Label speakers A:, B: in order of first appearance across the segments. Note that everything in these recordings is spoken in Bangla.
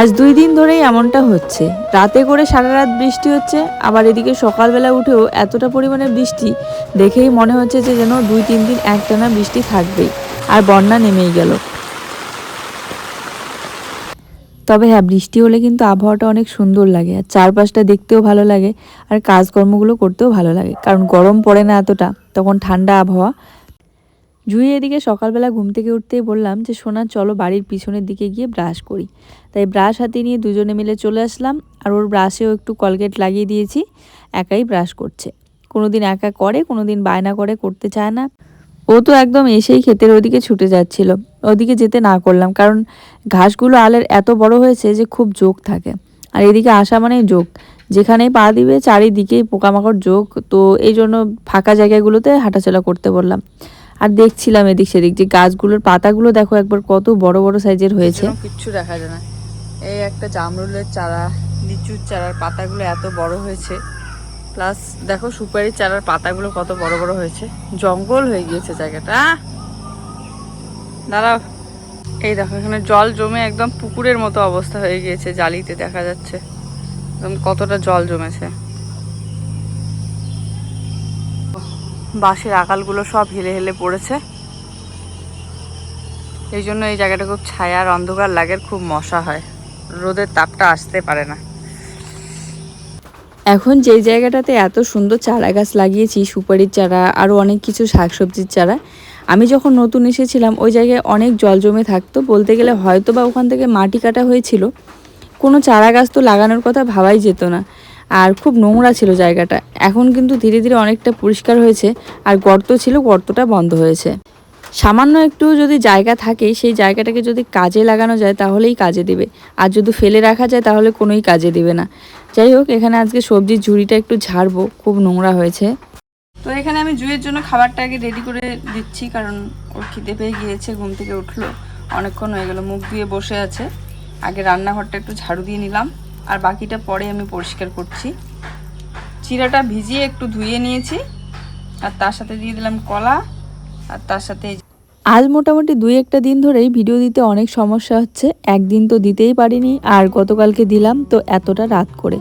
A: আজ 2 দিন ধরেই এমনটা হচ্ছে। রাতে করে সারা রাত বৃষ্টি হচ্ছে, আবার এদিকে সকালবেলা উঠেও এতটা পরিমাণে বৃষ্টি, দেখেই মনে হচ্ছে যে যেন 2-3 দিন একটানা বৃষ্টি থাকবেই, আর বন্যা নেমেই গেল। তবে হ্যাঁ, বৃষ্টি হলে কিন্তু আবহাওয়াটা অনেক সুন্দর লাগে, আর চারপাশটা দেখতেও ভালো লাগে, আর কাজকর্মগুলো করতেও ভালো লাগে, কারণ গরম পড়ে না এতটা, তখন ঠান্ডা আবহাওয়া। জুই এদিকে সকালবেলা ঘুম থেকে উঠতেই বললাম যে সোনা চলো বাড়ির পিছনের দিকে গিয়ে ব্রাশ করি। তাই ব্রাশ হাতে নিয়ে দুজনে মিলে চলে আসলাম, আর ওর ব্রাশেও একটু কলগেট লাগিয়ে দিয়েছি। একাই ব্রাশ করছে, কোনোদিন একা করে, কোনোদিন বায়না করে, করতে চায় না। ও তো একদম এসেই ক্ষেতের ওদিকে ছুটে যাচ্ছিল, ওদিকে যেতে না করলাম, কারণ ঘাসগুলো আলের এত বড় হয়েছে যে খুব জোক থাকে, আর এদিকে আসা মানেই জোক, যেখানেই পা দিবে চারিদিকেই পোকামাকড় জোক। তো এই জন্য ফাঁকা জায়গাগুলোতে হাঁটাচলা করতে বললাম। আর দেখছিলাম এদিক সেদিক যে গাছগুলোর পাতাগুলো দেখো একবার কত বড় বড় সাইজের হয়েছে, কিচ্ছু দেখা যায় না। এই একটা জামরুলের চারা, লিচুর চারার পাতাগুলো এত বড় হয়েছে, প্লাস দেখো সুপারির চারার পাতাগুলো কত বড় বড় হয়েছে। জঙ্গল হয়ে গিয়েছে জায়গাটা। দাঁড়াও, এই দেখো এখানে জল জমে একদম পুকুরের মতো অবস্থা হয়ে গিয়েছে, জালিতে দেখা যাচ্ছে একদম কতটা জল জমেছে। বাঁশের আকালগুলো সব হেলে হেলে পড়েছে, এই জন্য এই জায়গাটা খুব ছায়া আর অন্ধকার লাগে, খুব মশা হয়, রোদের তাপটা আসতে পারে না। এখন যেই জায়গাটাতে এত সুন্দর চারা গাছ লাগিয়েছি, সুপারির চারা, আরও অনেক কিছু শাকসবজির চারা, আমি যখন নতুন এসেছিলাম ওই জায়গায় অনেক জল জমে থাকতো, বলতে গেলে হয়তো বা ওখান থেকে মাটি কাটা হয়েছিল, কোনো চারা গাছ তো লাগানোর কথা ভাবাই যেত না, আর খুব নোংরা ছিল জায়গাটা। এখন কিন্তু ধীরে ধীরে অনেকটা পরিষ্কার হয়েছে, আর গর্ত ছিল, গর্তটা বন্ধ হয়েছে। সামান্য একটু যদি জায়গা থাকে, সেই জায়গাটাকে যদি কাজে লাগানো যায় তাহলেই কাজে দিবে, আর যদি ফেলে রাখা যায় তাহলে কোনোই কাজে দিবে না। যাই হোক, এখানে আজকে সবজির ঝুড়িটা একটু ঝাড়বো, খুব নোংরা হয়েছে। তো এখানে আমি জুইয়ের জন্য খাবারটা আগে রেডি করে দিচ্ছি, কারণ ওর খিদে পেয়ে গিয়েছে, ঘুম থেকে উঠলো, অনেকক্ষণ হয়ে গেল, মুখ দিয়ে বসে আছে। আগে রান্নাঘরটা একটু ঝাড়ু দিয়ে নিলাম, আর বাকিটা পরে আমি পরিষ্কার করছি। চিরাটা ভিজিয়ে একটু ধুয়ে নিয়েছি, আর তার সাথে দিয়ে দিলাম কলা, আর তার সাথে আজ মোটামুটি 2-1 দিন ধরেই ভিডিও দিতে অনেক সমস্যা হচ্ছে। একদিন তো দিতেই পারিনি, আর গতকালকে দিলাম তো এতটা রাত করে,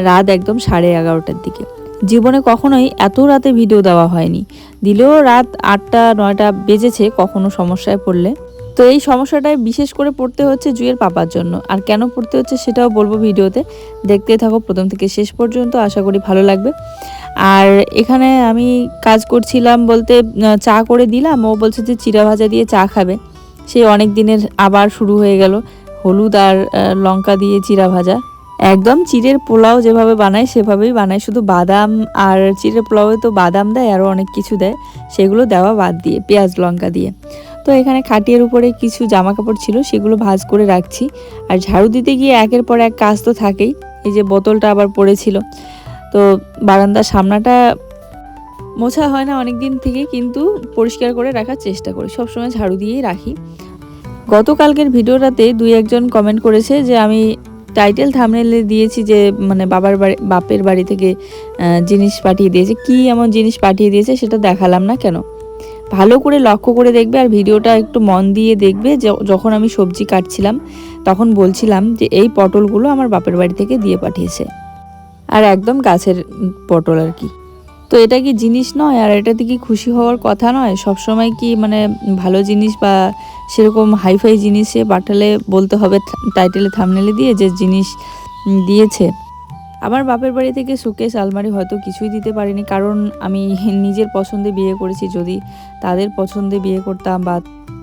A: রাত একদম 11:30টার দিকে। জীবনে কখনোই এত রাতে ভিডিও দেওয়া হয়নি, দিলেও রাত 8টা-9টা বেজেছে কখনো সমস্যায় পড়লে। তো এই সমস্যাটায় বিশেষ করে পড়তে হচ্ছে জুয়ের পাপার জন্য, আর কেন পড়তে হচ্ছে সেটাও বলবো ভিডিওতে, দেখতে থাকো প্রথম থেকে শেষ পর্যন্ত, আশা করি ভালো লাগবে। আর এখানে আমি কাজ করছিলাম বলতে চা করে দিলাম, ও বলছে যে চিড়া ভাজা দিয়ে চা খাবে, সেই অনেক দিনের আবার শুরু হয়ে গেল, হলুদ আর লঙ্কা দিয়ে চিড়া ভাজা। একদম চিড়ের পোলাও যেভাবে বানায় সেভাবেই বানায়, শুধু বাদাম, আর চিড়ের পোলাওয়ে তো বাদাম দেয়, আরও অনেক কিছু দেয়, সেগুলো দেওয়া বাদ দিয়ে পেঁয়াজ লঙ্কা দিয়ে। তো এখানে খাটিয়ার উপরে কিছু জামা কাপড় ছিল, সেগুলো ভাঁজ করে রাখছি, আর ঝাড়ু দিতে গিয়ে একের পর এক কাজ তো থাকেই। এই যে বোতলটা আবার পড়েছিল, তো বারান্দার সামনাটা মোছা হয় না অনেক দিন থেকে, কিন্তু পরিষ্কার করে রাখার চেষ্টা করি, সবসময় ঝাড়ু দিয়েই রাখি। গতকালকের ভিডিওটাতে 2-1 কমেন্ট করেছে যে আমি টাইটেল থাম্বনেলে দিয়েছি যে মানে বাপের বাড়ি থেকে জিনিস পাঠিয়ে দিয়েছে, কি এমন জিনিস পাঠিয়ে দিয়েছে সেটা দেখালাম না কেন। ভালো করে লক্ষ্য করে দেখবে, আর ভিডিওটা একটু মন দিয়ে দেখবে। যখন আমি সবজি কাটছিলাম তখন বলছিলাম যে এই পটলগুলো আমার বাপের বাড়ি থেকে দিয়ে পাঠিয়েছে, আর একদম গাছের পটল আর কি। তো এটা কি জিনিস নয়, আর এটাতে কি খুশি হওয়ার কথা নয়? সবসময় কি মানে ভালো জিনিস বা সেরকম হাইফাই জিনিসে পাঠালে বলতে হবে টাইটেলে থাম্বনেলে দিয়ে যে জিনিস দিয়েছে? আমার বাপের বাড়ি থেকে শোকেস আলমারি হয়তো কিছুই দিতে পারিনি, কারণ আমি নিজের পছন্দে বিয়ে করেছি। যদি তাদের পছন্দে বিয়ে করতাম বা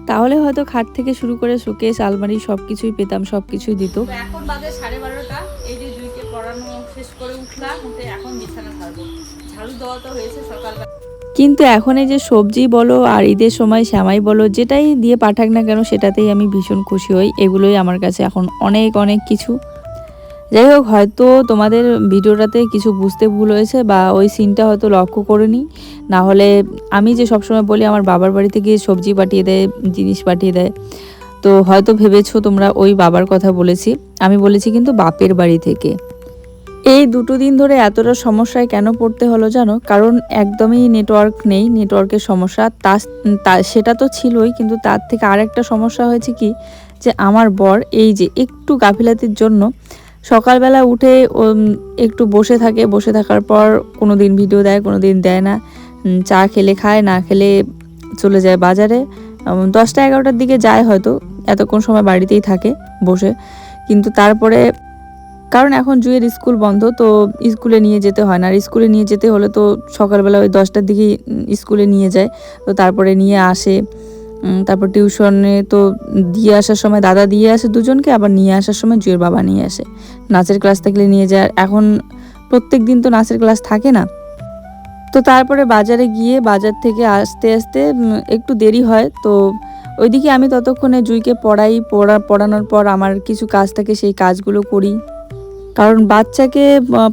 A: তাহলে হয়তো খাট থেকে শুরু করে শোকেস আলমারি সব কিছুই পেতাম, সব কিছুই দিত। এখন বাজে 12:30, এই যে জুইকে পড়ানো শেষ করে উঠলাম, উঠে এখন বিছানা ছাড়বো, ঝাড়ু দেওয়া তো হয়েছে সকালবেলা। কিন্তু এখন এই যে সবজি বলো আর ঈদের সময় শ্যামাই বলো, যেটাই দিয়ে পাঠাক না কেন সেটাতেই আমি ভীষণ খুশি হই। এগুলোই আমার কাছে এখন অনেক অনেক কিছু। যাই হোক, হয়তো তোমাদের ভিডিওটাতে কিছু বুঝতে ভুল হয়েছে, বা ওই সিনটা হয়তো লক্ষ্য করিনি। না হলে আমি যে সবসময় বলি আমার বাবার বাড়ি থেকে সবজি পাঠিয়ে দেয়, জিনিস পাঠিয়ে দেয়, তো হয়তো ভেবেছো তোমরা ওই বাবার কথা বলেছি, আমি বলেছি কিন্তু বাপের বাড়ি থেকে। এই 2 দিন ধরে এতটা সমস্যায় কেন পড়তে হলো জানো? কারণ একদমই নেটওয়ার্ক নেই, নেটওয়ার্কের সমস্যা। সেটা তো ছিলই, কিন্তু তার থেকে আরেকটা সমস্যা হয়েছে কি, যে আমার বর এই যে একটু গাফিলাতির জন্য সকালবেলা উঠে একটু বসে থাকে, বসে থাকার পর কোনো দিন ভিডিও দেয়, কোনো দিন দেয় না। চা খেলে খায়, না খেলে চলে যায় বাজারে। 10টা-11টার দিকে যায় হয়তো, এতক্ষণ সময় বাড়িতেই থাকে বসে। কিন্তু তারপরে কারণ এখন জুয়ের স্কুল বন্ধ, তো স্কুলে নিয়ে যেতে হয় না। আর স্কুলে নিয়ে যেতে হলে তো সকালবেলা ওই 10টার দিকেই স্কুলে নিয়ে যায়, তো তারপরে নিয়ে আসে। তারপর টিউশনে তো দিয়ে আসার সময় দাদা দিয়ে আসে দুজনকে, আবার নিয়ে আসার সময় জুয়ের বাবা নিয়ে আসে। নাচের ক্লাস থাকলে নিয়ে যায়, এখন প্রত্যেক দিন তো নাচের ক্লাস থাকে না। তো তারপরে বাজারে গিয়ে বাজার থেকে আসতে আসতে একটু দেরি হয়। তো ওইদিকে আমি ততক্ষণে জুইকে পড়ানোর পর আমার কিছু কাজ থাকে, সেই কাজগুলো করি। কারণ বাচ্চাকে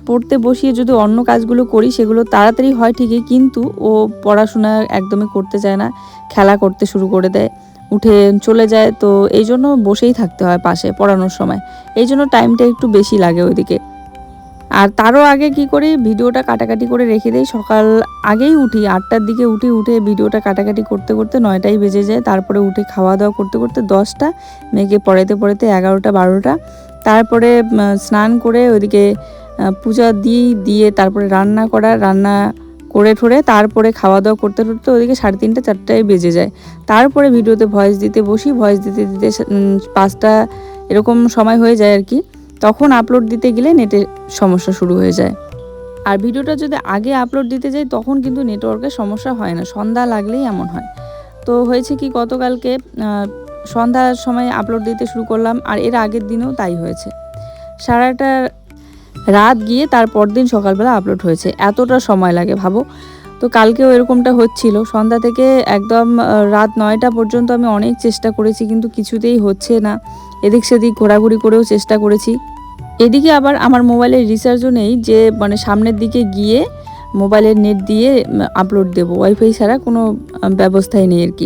A: পড়তে বসিয়ে যদি অন্য কাজগুলো করি সেগুলো তাড়াতাড়ি হয় ঠিকই, কিন্তু ও পড়াশোনা একদমই করতে চায় না, খেলা করতে শুরু করে দেয়, উঠে চলে যায়। তো এই জন্য বসেই থাকতে হয় পাশে পড়ানোর সময়, এই জন্য টাইমটা একটু বেশি লাগে ওইদিকে। আর তারও আগে কি করি, ভিডিওটা কাটাকাটি করে রেখে দেই। সকাল আগেই উঠি, 8টার দিকে উঠে ভিডিওটা কাটাকাটি করতে করতে 9টাই বেজে যায়। তারপরে উঠে খাওয়া দাওয়া করতে করতে 10টা, মেয়েকে পড়াতে 11টা-12টা। তারপরে স্নান করে ওইদিকে পূজা দিয়ে তারপরে রান্না করে ঠোরে তারপরে খাওয়া দাওয়া করতে করতে ওইদিকে 3:30-4টায় বেজে যায়। তারপরে ভিডিওতে ভয়েস দিতে বসি, ভয়েস দিতে 5টা এরকম সময় হয়ে যায় আর কি। তখন আপলোড দিতে গেলে নেটের সমস্যা শুরু হয়ে যায়। আর ভিডিওটা যদি আগে আপলোড দিতে যাই তখন কিন্তু নেটওয়ার্কের সমস্যা হয় না, সন্ধ্যা লাগলেই এমন হয়। তো হয়েছে কি, গতকালকে সন্ধ্যার সময় আপলোড দিতে শুরু করলাম, আর এর আগের দিনেও তাই হয়েছে। সারাটা রাত গিয়ে তারপর দিন সকালবেলা আপলোড হয়েছে, এতটা সময় লাগে ভাবো। তো কালকেও এরকমটা হচ্ছিল, সন্ধ্যা থেকে একদম রাত 9টা পর্যন্ত আমি অনেক চেষ্টা করেছি, কিন্তু কিছুতেই হচ্ছে না। এদিক সেদিক ঘোরাঘুরি করেও চেষ্টা করেছি। এদিকে আবার আমার মোবাইলের রিচার্জও নেই যে মানে সামনের দিকে গিয়ে মোবাইলের নেট দিয়ে আপলোড দেব, ওয়াইফাই ছাড়া কোনো ব্যবস্থাই নেই আর কি।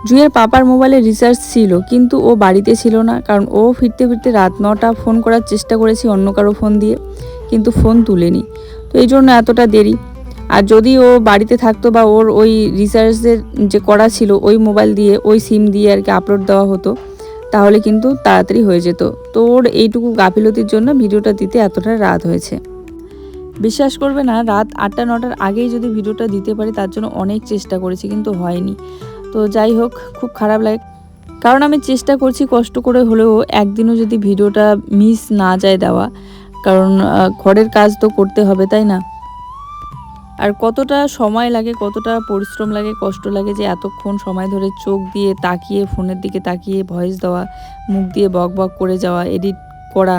A: জুয়ের পাপার মোবাইলে রিচার্জ ছিল, কিন্তু ও বাড়িতে ছিল না, কারণ ও ফিরতে ফিরতে রাত 9টা। ফোন করার চেষ্টা করেছি অন্য কারো ফোন দিয়ে, কিন্তু ফোন তুলেনি, তো এই জন্য এতটা দেরি। আর যদি ও বাড়িতে থাকতো বা ওর ওই রিচার্জের যে করা ছিল ওই মোবাইল দিয়ে, ওই সিম দিয়ে আর কি আপলোড দেওয়া হতো, তাহলে কিন্তু তাড়াতাড়ি হয়ে যেত। তো ওর এইটুকু গাফিলতির জন্য ভিডিওটা দিতে এতটা রাত হয়েছে। বিশ্বাস করবে না, রাত 8টা-9টার আগেই যদি ভিডিওটা দিতে পারি, তার জন্য অনেক চেষ্টা করেছি, কিন্তু হয়নি। তো যাই হোক, খুব খারাপ লাগে, কারণ আমি চেষ্টা করছি কষ্ট করে হলেও একদিনও যদি ভিডিওটা মিস না যায় দেওয়া, কারণ ঘরের কাজ তো করতে হবে, তাই না? আর কতটা সময় লাগে, কতটা পরিশ্রম লাগে, কষ্ট লাগে যে এতক্ষণ সময় ধরে চোখ দিয়ে তাকিয়ে, ফোনের দিকে তাকিয়ে ভয়েস দেওয়া, মুখ দিয়ে বক বক করে যাওয়া, এডিট করা,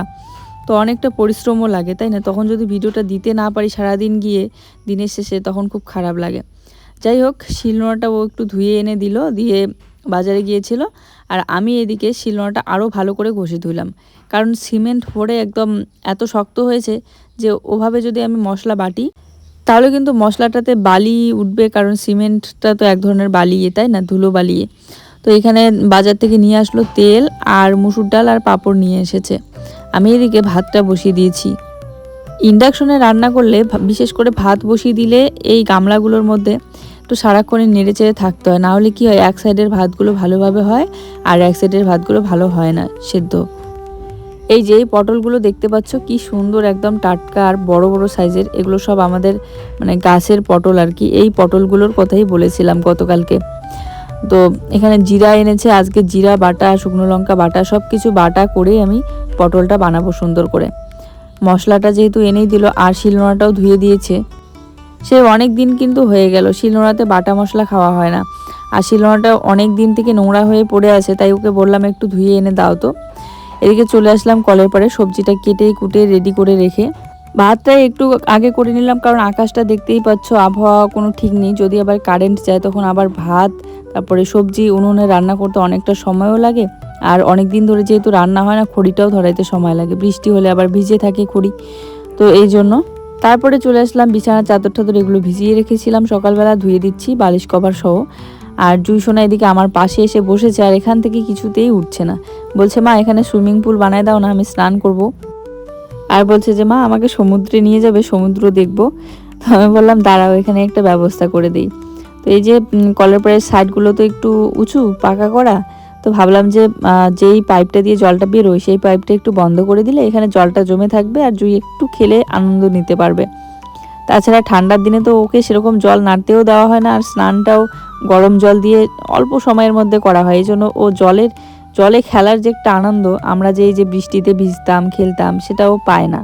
A: তো অনেকটা পরিশ্রমও লাগে, তাই না? তখন যদি ভিডিওটা দিতে না পারি সারাদিন গিয়ে, দিনের শেষে তখন খুব খারাপ লাগে। যাই হোক, শিলনোড়াটা ও একটু ধুয়ে এনে দিল, দিয়ে বাজারে গিয়েছিল। আর আমি এদিকে শিলনোড়াটা আরও ভালো করে ঘষে ধুলাম, কারণ সিমেন্ট ভরে একদম এত শক্ত হয়েছে যে ওভাবে যদি আমি মশলা বাটি তাহলে কিন্তু মশলাটাতে বালি উঠবে, কারণ সিমেন্টটা তো এক ধরনের বালিয়ে, তাই না, ধুলো বালিয়ে। তো এখানে বাজার থেকে নিয়ে আসলো তেল আর মুসুর ডাল আর পাঁপড় নিয়ে এসেছে। আমি এদিকে ভাতটা বসিয়ে দিয়েছি। ইন্ডাকশনে রান্না করলে বিশেষ করে ভাত বসিয়ে দিলে এই গামলাগুলোর মধ্যে একটু সারাক্ষণে নেড়ে চেড়ে থাকতে হয়, না হলে কি হয়, এক সাইডের ভাতগুলো ভালোভাবে হয় আর এক সাইডের ভাতগুলো ভালো হয় না সেদ্ধ। এই যে পটলগুলো দেখতে পাচ্ছ কি সুন্দর, একদম টাটকা আর বড় বড় সাইজের, এগুলো সব আমাদের মানে গাছের পটল আর কি। এই পটলগুলোর কথাই বলেছিলাম গতকালকে। তো এখানে জিরা এনেছে, আজকে জিরা বাটা, শুকনো লঙ্কা বাটা, সব কিছু বাটা করে আমি পটলটা বানাবো সুন্দর করে। মশলাটা যেহেতু এনেই দিল, আর শিলনোড়াটাও ধুয়ে দিয়েছে। সে অনেক দিন কিন্তু হয়ে গেল শিলনোড়াতে বাটা মশলা খাওয়া হয় না, আর শিলনোড়াটা অনেক দিন থেকে নোংরা হয়ে পড়ে আছে, তাই ওকে বললাম একটু ধুয়ে এনে দাও। তো এদিকে চলে আসলাম কলের পাড়ে, সবজিটা কেটে কুটে রেডি করে রেখে ভাতটাই একটু আগে করে নিলাম, কারণ আকাশটা দেখতেই পাচ্ছ, আবহাওয়া কোনো ঠিক নেই, যদি আবার কারেন্ট যায় তখন আবার ভাত তারপরে সবজি উনুনে রান্না করতে অনেকটা সময়ও লাগে। আর অনেক দিন ধরে যেহেতু রান্না হয় না, খড়িটাও ধরাইতে সময় লাগে, বৃষ্টি হলে আবার ভিজে থাকে খড়ি, তো এই জন্য। তারপরে চলে আসলাম বিছানার চাদর টাদর, এগুলো ভিজিয়ে রেখেছিলাম সকালবেলা, ধুয়ে দিচ্ছি বালিশ কভার সহ। আর জুই সোনা এদিকে আমার পাশে এসে বসেছে, আর এখান থেকে কিছুতেই উঠছে না, বলছে মা এখানে সুইমিং পুল বানায় দাও না, আমি স্নান করব। আর বলছে যে মা আমাকে সমুদ্রে নিয়ে যাবে, সমুদ্র দেখবো। তো আমি বললাম দাঁড়াও, এখানে একটা ব্যবস্থা করে দিই। তো এই যে কলের পাড়ের সাইডগুলো তো একটু উঁচু পাকা করা, তো ভাবলাম যে যেই পাইপটা দিয়ে জলটা বেরোয় সেই পাইপটা একটু বন্ধ করে দিলে এখানে জলটা জমে থাকবে আর জুই একটু খেলে আনন্দ নিতে পারবে। তাছাড়া ঠান্ডার দিনে তো ওকে সেরকম জল নাড়তেও দেওয়া হয় না, আর স্নানটাও গরম জল দিয়ে অল্প সময়ের মধ্যে করা হয়। এই জন্য ও জলে খেলার যে একটা আনন্দ, আমরা যে এই যে বৃষ্টিতে ভিজতাম খেলতাম, সেটাও পায় না।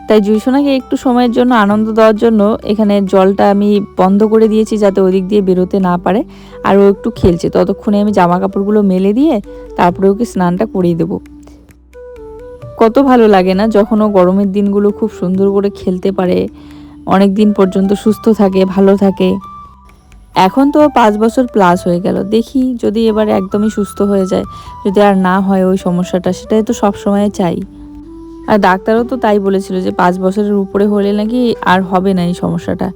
A: তাই জুইসোনাকে একটু সময়ের জন্য আনন্দ দেওয়ার জন্য এখানে জলটা আমি বন্ধ করে দিয়েছি, যাতে ওদিক দিয়ে বেরোতে না পারে। আর ও একটু খেলছে, ততক্ষণে আমি জামা কাপড়গুলো মেলে দিয়ে তারপরে ওকে স্নানটা করিয়ে দেবো। কত ভালো লাগে না যখন ও গরমের দিনগুলো খুব সুন্দর করে খেলতে পারে, অনেক দিন পর্যন্ত সুস্থ থাকে, ভালো থাকে। এখন তো 5 বছর প্লাস হয়ে গেল, দেখি যদি এবারে একদমই সুস্থ হয়ে যায়, যদি আর না হয় ওই সমস্যাটা, সেটাই তো সব সময় চাই। আর ডাক্তারও তো তাই বলেছিল যে 5 বছরের উপরে হলে নাকি আর হবে না এই সমস্যাটা।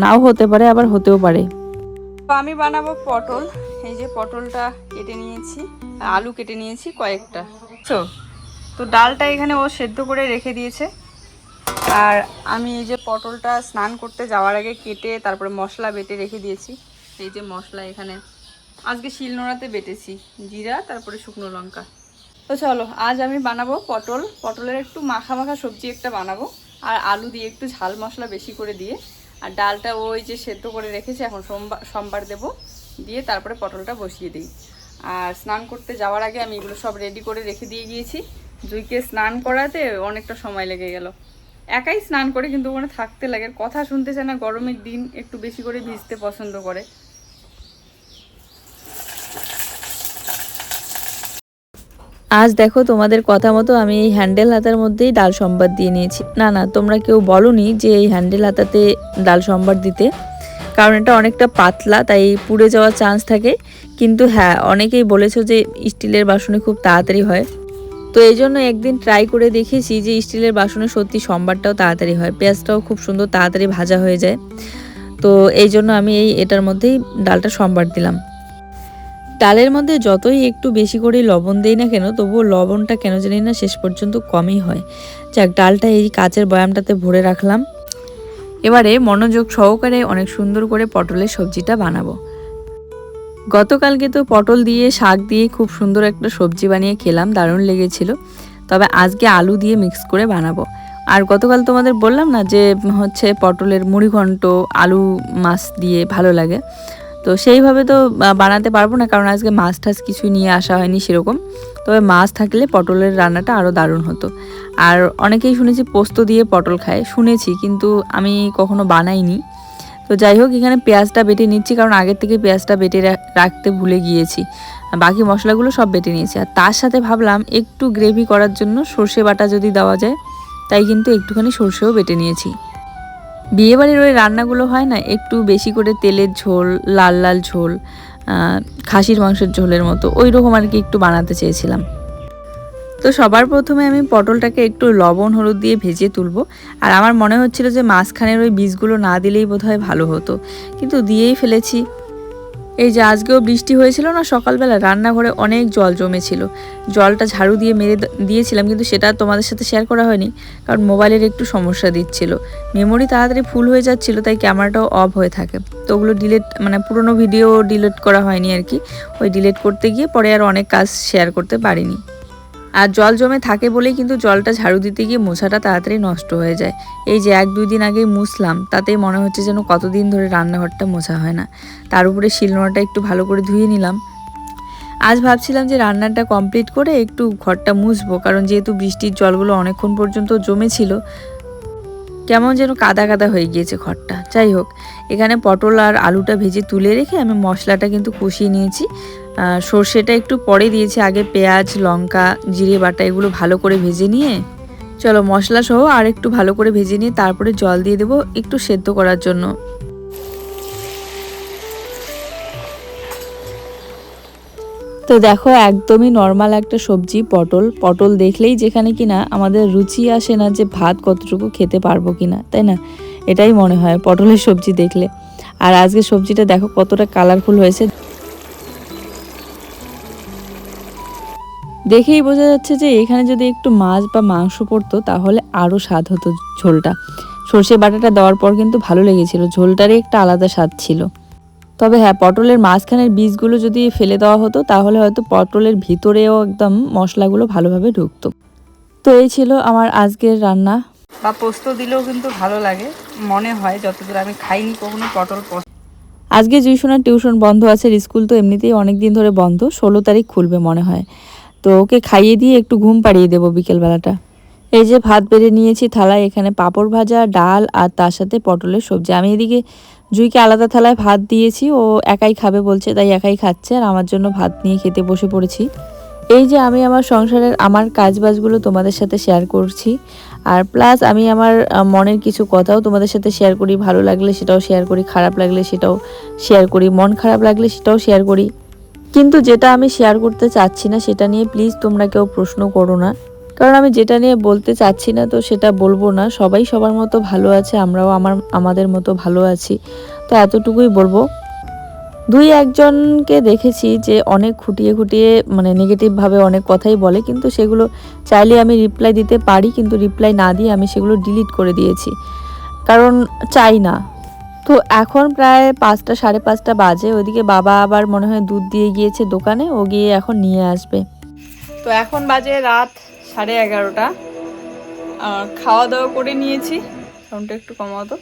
A: নাও হতে পারে, আবার হতেও পারে। তো আমি বানাবো পটল। এই যে পটলটা কেটে নিয়েছি, আলু কেটে নিয়েছি কয়েকটা। তো ডালটা এখানে ও সেদ্ধ করে রেখে দিয়েছে। আর আমি এই যে পটলটা স্নান করতে যাওয়ার আগে কেটে তারপরে মশলা বেটে রেখে দিয়েছি। এই যে মশলা এখানে আজকে শিলনোড়াতে বেটেছি, জিরা তারপরে শুকনো লঙ্কা। তো চলো আজ আমি বানাবো পটলের একটু মাখা মাখা সবজি একটা বানাবো, আর আলু দিয়ে একটু ঝাল মশলা বেশি করে দিয়ে। আর ডালটা ওই যে সেদ্ধ করে রেখেছি, এখন সোমবার দেবো, দিয়ে তারপরে পটলটা বসিয়ে দিই। আর স্নান করতে যাওয়ার আগে আমি এগুলো সব রেডি করে রেখে দিয়ে গিয়েছি। জুইকে স্নান করাতে অনেকটা সময় লেগে গেল। একাই স্নান করে কিন্তু ওখানে থাকতে লাগে, কথা শুনতে চায় না, গরমের দিন একটু বেশি করে ভিজতে পছন্দ করে। আজ দেখো তোমাদের কথা মতো আমি এই হ্যান্ডেল হাতার মধ্যেই ডাল সম্বার দিয়ে নিয়েছি। না না, তোমরা কেউ বলোনি যে এই হ্যান্ডেল হাতাতে ডাল সম্বার দিতে, কারণ এটা অনেকটা পাতলা, তাই পুড়ে যাওয়ার চান্স থাকে। কিন্তু হ্যাঁ, অনেকেই বলেছো যে স্টিলের বাসনে খুব তাড়াতাড়ি হয়। তো এই জন্য একদিন ট্রাই করে দেখেছি যে স্টিলের বাসনে সত্যি সম্বারটাও তাড়াতাড়ি হয়, পেঁয়াজটাও খুব সুন্দর তাড়াতাড়ি ভাজা হয়ে যায়। তো এই জন্য আমি এটার মধ্যেই ডালটা সম্বার দিলাম। ডালের মধ্যে যতই একটু বেশি করে লবণ দেই না কেন, তবুও লবণটা কেন জানি না শেষ পর্যন্ত কমই হয়। যাক, ডালটা এই কাচের বয়ামটাতে ভরে রাখলাম। এবারে মনোযোগ সহকারে অনেক সুন্দর করে পটলের সবজিটা বানাবো। গতকালকে তো পটল দিয়ে শাক দিয়ে খুব সুন্দর একটা সবজি বানিয়ে খেলাম, দারুণ লেগেছিল। তবে আজকে আলু দিয়ে মিক্স করে বানাবো। আর গতকাল তোমাদের বললাম না যে হচ্ছে পটলের মুড়িঘণ্ট আলু মাছ দিয়ে ভালো লাগে, তো সেইভাবে তো বানাতে পারবো না, কারণ আজকে মাছ টাছ কিছুই নিয়ে আসা হয়নি সেরকম। তবে মাছ থাকলে পটলের রান্নাটা আরও দারুণ হতো। আর অনেকেই শুনেছি পোস্ত দিয়ে পটল খায়, শুনেছি, কিন্তু আমি কখনো বানাইনি। তো যাই হোক, এখানে পেঁয়াজটা বেটে নিচ্ছি, কারণ আগের থেকে পেঁয়াজটা বেটে রাখতে ভুলে গিয়েছি। বাকি মশলাগুলো সব বেটে নিয়েছি। আর তার সাথে ভাবলাম একটু গ্রেভি করার জন্য সর্ষে বাটা যদি দেওয়া যায়, তাই কিন্তু একটুখানি সর্ষেও বেটে নিয়েছি। বিয়েবাড়ির ওই রান্নাগুলো হয় না, একটু বেশি করে তেলের ঝোল, লাল লাল ঝোল, খাসির মাংসের ঝোলের মতো, ওই রকম আর কি একটু বানাতে চেয়েছিলাম। তো সবার প্রথমে আমি পটলটাকে একটু লবণ হলুদ দিয়ে ভেজে তুলবো। আর আমার মনে হচ্ছিল যে মাঝখানের ওই বীজগুলো না দিলেই বোধহয় ভালো হতো, কিন্তু দিয়েই ফেলেছি। এই যে আজকেও বৃষ্টি হয়েছিল না সকালবেলা, রান্নাঘরে অনেক জল জমেছিল। জলটা ঝাড়ু দিয়ে মেরে দিয়েছিলাম, কিন্তু সেটা তোমাদের সাথে শেয়ার করা হয়নি, কারণ মোবাইলের একটু সমস্যা দিচ্ছিল, মেমোরি তাড়াতাড়ি ফুল হয়ে যাচ্ছিল, তাই ক্যামেরাটাও অফ হয়ে থাকে। তো ওগুলো পুরোনো ভিডিও ডিলিট করা হয়নি আর কি। ওই ডিলিট করতে গিয়ে পরে আর অনেক কাজ শেয়ার করতে পারিনি। আর জল জমে থাকে বলেই কিন্তু জলটা ঝাড়ু দিতে গিয়ে মোছাটা তাড়াতাড়ি নষ্ট হয়ে যায়। এই যে 1-2 দিন আগেই মুছলাম, তাতেই মনে হচ্ছে যেন কতদিন ধরে রান্নাঘরটা মোছা হয় না। তার উপরে শিলনোড়াটা একটু ভালো করে ধুয়ে নিলাম। আজ ভাবছিলাম যে রান্নাটা কমপ্লিট করে একটু ঘরটা মুছবো, কারণ যেহেতু বৃষ্টির জলগুলো অনেকক্ষণ পর্যন্ত জমেছিল, কেমন যেন কাদা কাদা হয়ে গিয়েছে ঘরটা। যাই হোক, এখানে পটল আর আলুটা ভেজে তুলে রেখে আমি মশলাটা কিন্তু কষিয়ে নিয়েছি। সর্ষেটা একটু পরে দিয়েছি, আগে পেঁয়াজ লঙ্কা জিরে বাটা এগুলো ভালো করে ভেজে নিয়ে, চলো মশলা সহ আর একটু ভালো করে ভেজে নিয়ে তারপরে জল দিয়ে দেবো একটু সেদ্ধ করার জন্য। তো দেখো, একদমই নর্মাল একটা সবজি পটল দেখলেই যেখানে কিনা আমাদের রুচি আসে না যে ভাত কতটুকু খেতে পারবো কিনা, তাই না? এটাই মনে হয় পটলের সবজি দেখলে। আর আজকে সবজিটা দেখো কতটা কালারফুল হয়েছে, দেখেই বোঝা যাচ্ছে যে এখানে যদি একটু মাছ বা মাংস পড়তো তাহলে আরও স্বাদ হতো ঝোলটা। সর্ষে বাটাটা দেওয়ার পর কিন্তু ভালো লেগেছিল, ঝোলটারই একটা আলাদা স্বাদ ছিল। তবে হ্যাঁ, পটলের মাঝখানের বীজগুলো যদি ফেলে দেওয়া হতো তাহলে হয়তো পটলের ভিতরেও একদম মশলাগুলো ভালোভাবে ঢুকতো। তো এই ছিল আমার আজকের রান্না। বা পোস্ত দিলেও কিন্তু ভালো লাগে মনে হয়, যতদূর আমি খাইনি কখনো পটল পোস্ত। আজকে জিউসোনার টিউশন বন্ধ আছে, স্কুল তো এমনিতেই অনেক দিন ধরে বন্ধ, 16 তারিখ খুলবে মনে হয়। তো ওকে খাইয়ে দিয়ে একটু ঘুম পাড়িয়ে দেবো বিকেলবেলাটা। এই যে ভাত বেড়ে নিয়েছি থালায়, এখানে পাঁপড় ভাজা, ডাল আর তার সাথে পটলের সবজি। আমি এদিকে জুইকে আলাদা থালায় ভাত দিয়েছি, ও একাই খাবে বলছে, তাই একাই খাচ্ছে, আর আমার জন্য ভাত নিয়ে খেতে বসে পড়েছি। এই যে আমি আমার সংসারের আমার কাজবাজগুলো তোমাদের সাথে শেয়ার করছি, আর প্লাস আমি আমার মনের কিছু কথাও তোমাদের সাথে শেয়ার করি। ভালো লাগলে সেটাও শেয়ার করি, খারাপ লাগলে সেটাও শেয়ার করি, মন খারাপ লাগলে সেটাও শেয়ার করি। কিন্তু যেটা আমি শেয়ার করতে চাচ্ছি না সেটা নিয়ে প্লিজ তোমরা কেউ প্রশ্ন করো না, কারণ আমি যেটা নিয়ে বলতে চাচ্ছি না তো সেটা বলবো না। সবাই সবার মতো ভালো আছে, আমরাও আমাদের মতো ভালো আছি, তো এতটুকুই বলবো। দুই একজনকে দেখেছি যে অনেক খুঁটিয়ে খুঁটিয়ে মানে নেগেটিভভাবে অনেক কথাই বলে, কিন্তু সেগুলো চাইলে আমি রিপ্লাই দিতে পারি, কিন্তু রিপ্লাই না দিয়ে আমি সেগুলো ডিলিট করে দিয়েছি, কারণ চাই না। তো এখন প্রায় 5টা 5:30 বাজে, ওইদিকে বাবা আবার মনে হয় দুধ দিয়ে গিয়েছে দোকানে, ও গিয়ে এখন নিয়ে আসবে। তো এখন বাজে রাত 11:30। খাওয়া দাওয়া করে নিয়েছি, সাউন্ডটা একটু কমাও তো।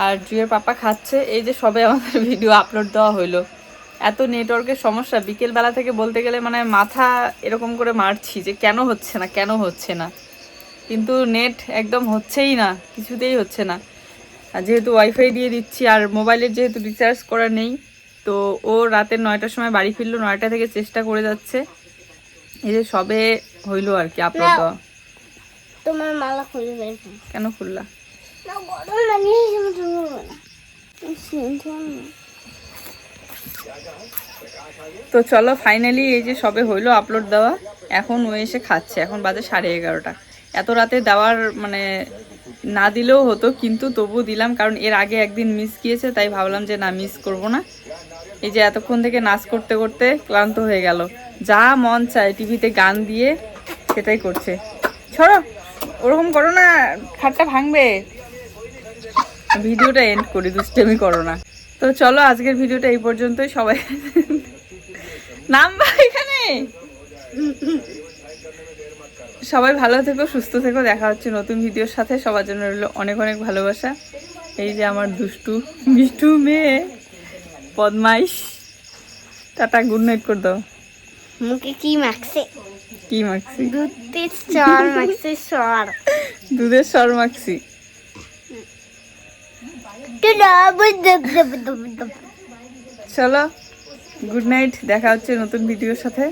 A: আর জুয়ের পাপা খাচ্ছে। এই যে সবে আমাদের ভিডিও আপলোড দেওয়া হইলো, এত নেটওয়ার্কের সমস্যা বিকেলবেলা থেকে বলতে গেলে মানে মাথা এরকম করে মারছি যে কেন হচ্ছে না কেন হচ্ছে না, কিন্তু নেট একদম হচ্ছেই না, কিছুতেই হচ্ছে না। আর যেহেতু ওয়াইফাই দিয়ে দিচ্ছি আর মোবাইলের যেহেতু রিচার্জ করা নেই, তো ও রাতের 9টার সময় বাড়ি ফিরলো, 9টা থেকে চেষ্টা করে যাচ্ছে। এই যে সবে হইলো আর কি আপলোড দেওয়া।
B: তোমার মালা খুলবে
A: কেন খুললা? তো চলো ফাইনালি এই যে সবে হইলো আপলোড দেওয়া, এখন ও এসে খাচ্ছে। এখন বাজে 11:30। এত রাতে দেওয়ার মানে না দিলেও হতো, কিন্তু তবু দিলাম, কারণ এর আগে একদিন মিস গিয়েছে, তাই ভাবলাম যে না মিস করব না। এই যে এতক্ষণ থেকে নাচ করতে করতে ক্লান্ত হয়ে গেল, যা মন চায় টিভিতে গান দিয়ে সেটাই করছে। ছড়ো, ওরকম করো না, খাটটা ভাঙবে। ভিডিওটা এন্ড করি, দুষ্টামি করো না। তো চলো আজকের ভিডিওটা এই পর্যন্তই। সবাই নামবা এখানে। সবাই ভালো থেকো, সুস্থ থেকো, দেখা হচ্ছে নতুন ভিডিওর সাথে। সবার জন্য রইলো অনেক অনেক ভালোবাসা। এই যে আমার দুষ্টু মিষ্টু মেয়ে বদমাইশ। টাটা, গুড নাইট করে দাও।
B: মুখে কি মাখছে?
A: কি মাখছি?
B: দুধের চর মাখছে, সর
A: দুধের সর মাখছি। চলো গুড নাইট, দেখা হচ্ছে নতুন ভিডিওর সাথে।